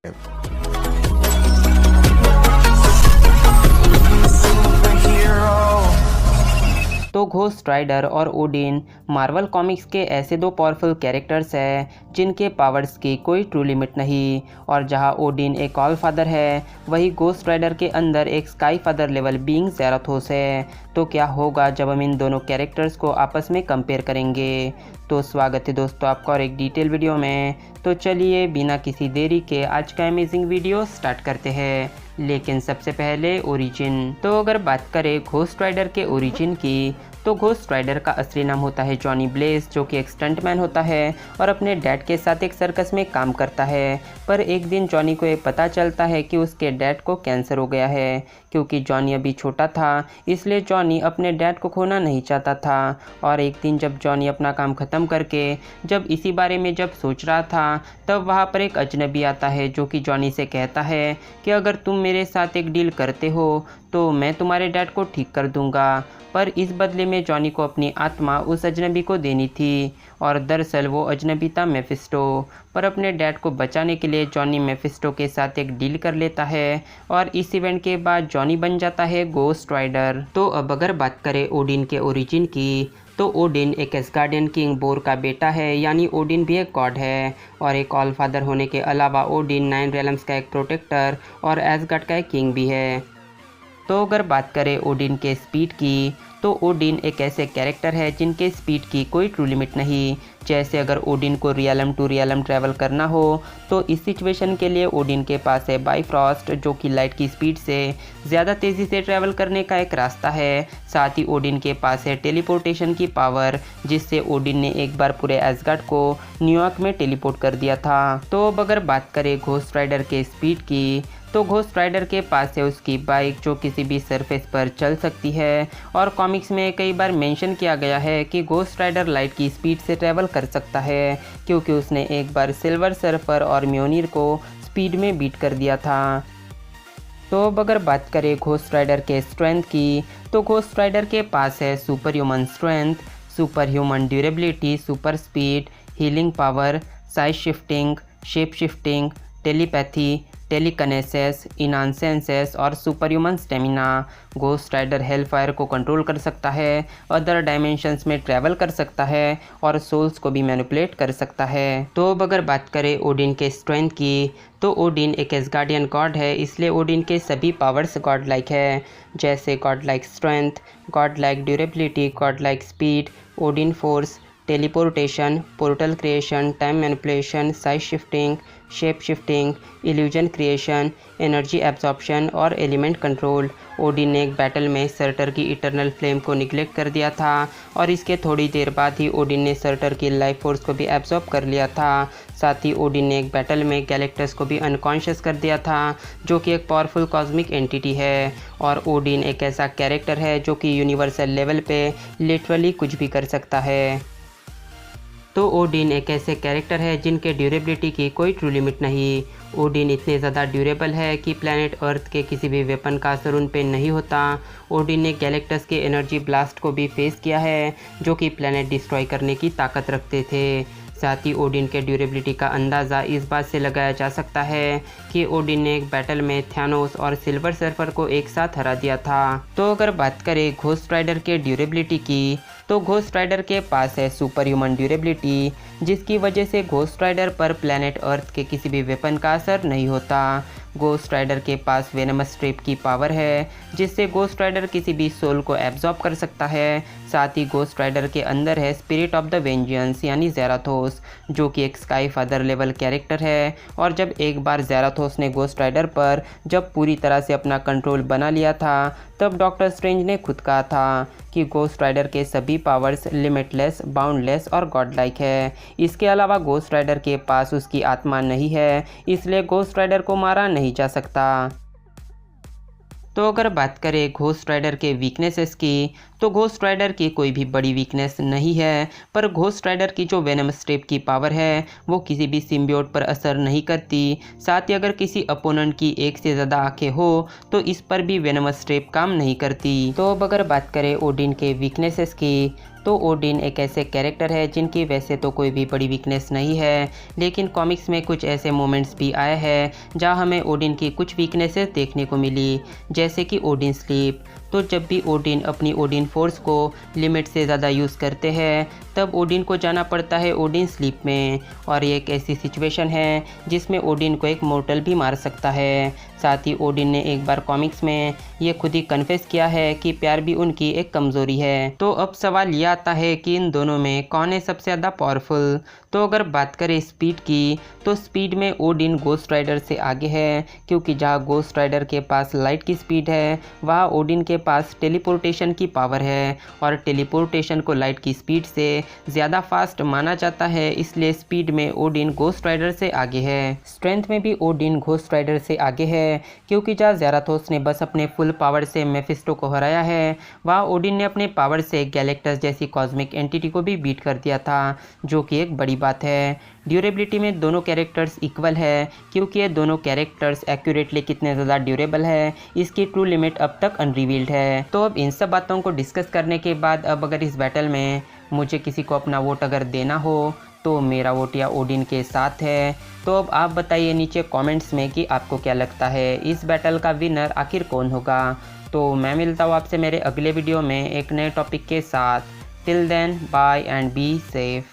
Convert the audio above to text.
तो ghost rider और Odin Marvel comics के ऐसे दो पावरफुल कैरेक्टर्स हैं जिनके पावर्स की कोई ट्रू लिमिट नहीं। और जहां ओडिन एक ऑल फादर है, वही घोस्ट राइडर के अंदर एक स्काई फादर लेवल बीइंग ज़ेराथोस है। तो क्या होगा जब हम इन दोनों कैरेक्टर्स को आपस में कंपेयर करेंगे। तो स्वागत है दोस्तों आपका और एक डिटेल वीडियो में। तो चलिए बिना किसी देरी के आज का अमेजिंग वीडियो स्टार्ट करते हैं। लेकिन सबसे पहले ओरिजिन। तो अगर बात करें घोस्ट राइडर के ओरिजिन की, तो घोस्ट राइडर का असली नाम होता है जॉनी ब्लेज, जो कि एक स्टंटमैन होता है और अपने डैड के साथ एक सर्कस में काम करता है। पर एक दिन जॉनी को ये पता चलता है कि उसके डैड को कैंसर हो गया है। क्योंकि जॉनी अभी छोटा था, इसलिए जॉनी अपने डैड को खोना नहीं चाहता था। और एक दिन जब जॉनी अपना काम ख़त्म करके जब इसी बारे में जब सोच रहा था, तब वहाँ पर एक अजनबी आता है जो कि जॉनी से कहता है कि अगर तुम मेरे साथ एक डील करते हो तो मैं तुम्हारे डैड को ठीक कर दूंगा। पर इस बदले में जॉनी को अपनी आत्मा उस अजनबी को देनी थी। और दरअसल वो अजनबी था मेफिस्टो। पर अपने डैड को बचाने के लिए जॉनी मेफिस्टो के साथ एक डील कर लेता है और इस इवेंट के बाद जॉनी बन जाता है घोस्ट राइडर। तो अब अगर बात करें ओडिन के ओरिजिन की, तो ओडिन एक एस्गार्डियन किंग बोर का बेटा है, यानी ओडिन भी एक गॉड है। और एक ऑल फादर होने के अलावा ओडिन 9 रेलम्स का एक प्रोटेक्टर और एसगार्ड का एक किंग भी है। तो अगर बात करें ओडिन के स्पीड की, तो ओडिन एक ऐसे कैरेक्टर है जिनके स्पीड की कोई ट्रू लिमिट नहीं। जैसे अगर ओडिन को रियलम टू रियलम ट्रैवल करना हो, तो इस सिचुएशन के लिए ओडिन के पास है बाइफ्रॉस्ट, जो कि लाइट की स्पीड से ज़्यादा तेज़ी से ट्रैवल करने का एक रास्ता है। साथ ही ओडिन के पास है टेलीपोर्टेशन की पावर, जिससे ओडिन ने एक बार पूरे एसगार्ड को न्यूयॉर्क में टेलीपोर्ट कर दिया था। तो अब अगर बात करें घोस्ट राइडर के स्पीड की, तो घोस्ट राइडर के पास है उसकी बाइक, जो किसी भी सरफेस पर चल सकती है। और कॉमिक्स में कई बार मेंशन किया गया है कि घोस्ट राइडर लाइट की स्पीड से ट्रैवल कर सकता है, क्योंकि उसने एक बार सिल्वर सर्फर और म्योनिर को स्पीड में बीट कर दिया था। तो अब अगर बात करें घोस्ट राइडर के स्ट्रेंथ की, तो घोस्ट राइडर के पास है super human strength, super human durability, super speed, healing power, size shifting, shape shifting, telepathy, telekinesis, enhanced senses और super human stamina. Ghost rider hellfire को कंट्रोल कर सकता है, अदर डायमेंशंस में ट्रैवल कर सकता है और सोल्स को भी मैनिपुलेट कर सकता है। तो अब अगर बात करें ओडिन के स्ट्रेंथ की, तो ओडिन एक एस्गार्डियन गॉड है, इसलिए ओडिन के सभी पावर्स गॉड लाइक है। जैसे God like strength, God like durability, God like speed, Odin force, teleportation, portal creation, time manipulation, size shifting, shape shifting, illusion creation, energy absorption और element control. Odin ने एक battle में shorter की eternal flame को neglect कर दिया था और इसके थोड़ी देर बाद ही ओडिन ने सर्टर की लाइफ फोर्स को भी एब्जॉर्ब कर लिया था। साथ ही ओडिन ने एक बैटल में गैलेक्टस को भी अनकॉन्शियस कर दिया था, जो कि एक पावरफुल कॉस्मिक एंटिटी है। और ओडिन एक ऐसा कैरेक्टर है जो कि यूनिवर्सल लेवल पे लिटरली कुछ भी कर सकता है। तो ओडिन एक ऐसे कैरेक्टर है जिनके ड्यूरेबिलिटी की कोई ट्रू लिमिट नहीं। ओडिन इतने ज़्यादा ड्यूरेबल है कि प्लैनेट अर्थ के किसी भी वेपन का असर उन पे नहीं होता। ओडिन ने गैलेक्टस के एनर्जी ब्लास्ट को भी फेस किया है, जो कि प्लैनेट डिस्ट्रॉय करने की ताकत रखते थे। साथ ही ओडिन के ड्यूरेबिलिटी का अंदाज़ा इस बात से लगाया जा सकता है कि ओडिन ने एक बैटल में थैनोस और सिल्वर सर्फर को एक साथ हरा दिया था। तो अगर बात करें घोस्ट राइडर के ड्यूरेबिलिटी की, तो घोस्ट राइडर के पास है सुपर ह्यूमन ड्यूरेबिलिटी, जिसकी वजह से घोस्ट राइडर पर प्लैनेट अर्थ के किसी भी वेपन का असर नहीं होता। घोस्ट राइडर के पास वेनमस स्ट्रिप की पावर है, जिससे घोस्ट राइडर किसी भी सोल को एब्जॉर्ब कर सकता है। साथ ही घोस्ट राइडर के अंदर है स्पिरिट ऑफ द वेंजियंस, यानी ज़ेराथोस, जो कि एक स्काई फादर लेवल कैरेक्टर है। और जब एक बार ज़ेराथोस ने घोस्ट राइडर पर जब पूरी तरह से अपना कंट्रोल बना लिया था, तब डॉक्टर स्ट्रेंज ने खुद कहा था कि घोस्ट राइडर के सभी पावर्स लिमिटलेस, बाउंडलेस और गॉड लाइक है। इसके अलावा घोस्ट राइडर के पास उसकी आत्मा नहीं है, इसलिए घोस्ट राइडर को मारा नहीं जा सकता। तो अगर बात करें घोस्ट राइडर के वीकनेसेस की, तो घोस्ट राइडर की कोई भी बड़ी वीकनेस नहीं है। पर घोस्ट राइडर की जो वेनम स्ट्रिप की पावर है, वो किसी भी सिम्बियोट पर असर नहीं करती। साथ ही अगर किसी अपोनेंट की एक से ज़्यादा आंखें हो, तो इस पर भी वेनम स्ट्रिप काम नहीं करती। तो अब अगर बात करें ओडिन के वीकनेसेस की, तो ओडिन एक ऐसे कैरेक्टर है जिनकी वैसे तो कोई भी बड़ी वीकनेस नहीं है, लेकिन कॉमिक्स में कुछ ऐसे मोमेंट्स भी आए हैं जहां हमें ओडिन की कुछ वीकनेसेस देखने को मिली, जैसे कि ओडिन स्लीप। तो जब भी ओडिन अपनी ओडिन फोर्स को लिमिट से ज़्यादा यूज़ करते हैं तब ओडिन को जाना पड़ता है ओडिन स्लीप में, और ये एक ऐसी सिचुएशन है जिसमें ओडिन को एक मोर्टल भी मार सकता है। साथ ही ओडिन ने एक बार कॉमिक्स में ये खुद ही कन्फेस किया है कि प्यार भी उनकी एक कमज़ोरी है। तो अब सवाल ये आता है कि इन दोनों में कौन है सबसे ज़्यादा पावरफुल। तो अगर बात करें स्पीड की, तो स्पीड में ओडिन गोस्ट राइडर से आगे है, क्योंकि जहाँ गोस्ट राइडर के पास लाइट की स्पीड है वहाँ ओडिन के पास टेलीपोर्टेशन की पावर है, और टेलीपोर्टेशन को लाइट की स्पीड से ज़्यादा फास्ट माना जाता है, इसलिए स्पीड में ओडिन गोस्ट राइडर से आगे है। स्ट्रेंथ में भी ओडिन घोस्ट राइडर से आगे है, क्योंकि जहाँ ज़ेराथोस ने बस अपने फुल पावर से मेफिस्टो को हराया है, वहाँ ओडिन ने अपने पावर से गैलेक्टस जैसी कॉस्मिक एंटिटी को भी बीट कर दिया था, जो कि एक बड़ी बात है। ड्यूरेबिलिटी में दोनों कैरेक्टर्स इक्वल है, क्योंकि ये दोनों कैरेक्टर्स एक्यूरेटली कितने ज़्यादा ड्यूरेबल है इसकी ट्रू लिमिट अब तक अनरिवील्ड है। तो अब इन सब बातों को डिस्कस करने के बाद अब अगर इस बैटल में मुझे किसी को अपना वोट अगर देना हो तो मेरा वोट या ओडिन के साथ है। तो अब आप बताइए नीचे कमेंट्स में कि आपको क्या लगता है इस बैटल का विनर आखिर कौन होगा। तो मैं मिलता हूँ आपसे मेरे अगले वीडियो में एक नए टॉपिक के साथ। Till then bye and be safe.